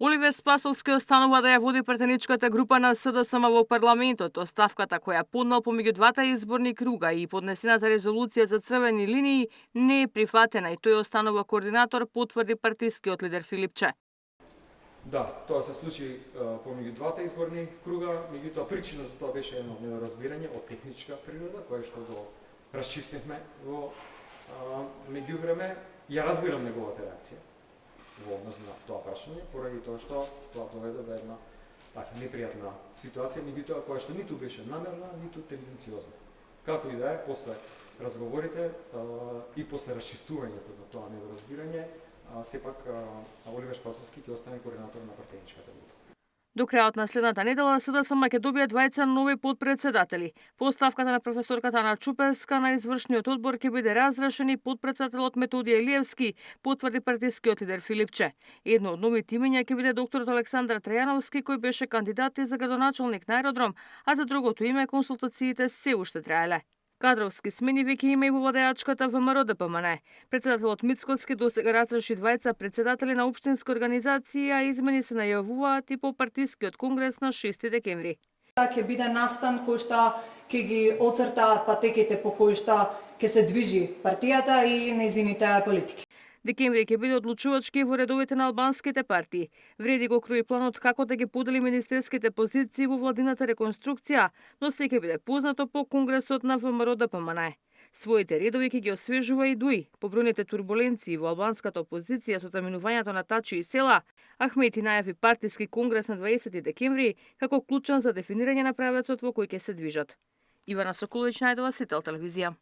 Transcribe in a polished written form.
Оливер Спасовски останува да ја води претеничката група на СДСМ во парламентот. Оставката која поднел помеѓу двата изборни круга и поднесената резолуција за црвени линии не е прифатена и тој останува координатор, потврди партискиот лидер Филипче. Да, тоа се случи помеѓу двата изборни круга, меѓутоа причина за тоа беше едно недоразбирање од техничка природа, кое што го расчистивме во меѓувреме. Ја разбирам неговата реакција во однос на тоа прашање, поради тоа што тоа доведе до една така непријатна ситуација, меѓутоа која што ниту беше намерна, ниту тенденциозна. Како и да е, после разговорите и после расчистувањето на тоа недоразбирање, сепак Оливер Спасовски ќе остане координатор на партеничката група. До крајот на следната недела СДСМ ќе добие двајца нови подпредседатели. По оставката на професорката Ана Чупеска на извршниот одбор ќе биде разрешен и подпредседателот Методија Илиевски, потврди партискиот лидер Филипче. Едно од новите имења ќе биде докторот Александар Трајановски, кој беше кандидат и за градоначалник на аеродром, а за другото име консултациите се уште траеле. Кадровски смени веќе има и во владеачката ВМРО-ДПМН. Председателот Мицкоски досега разреши двајца председатели на општински организации, а измени се најавуваат и по партискиот конгрес на 6 декември. Ќе биде настан кој што ќе ги оцрта патеките по кои што ќе се движи партијата и нејзините политики. Декември ќе биде одлучувачки во редовите на албанските партии. Вреди го крои планот како да ги подели министерските позиции во владината реконструкција, но се ќе биде познато по конгресот на ВМРО-ДПМН. Своите редови ќе ги освежува и ДУИ. По бројните турбуленции во албанската опозиција со заминувањето на Тачи и Села, Ахмети најави партиски конгрес на 20 декември како клучен за дефинирање на правецот во кој ќе се движат. Ивана Соколовиќ, Најдова, Сител телевизија.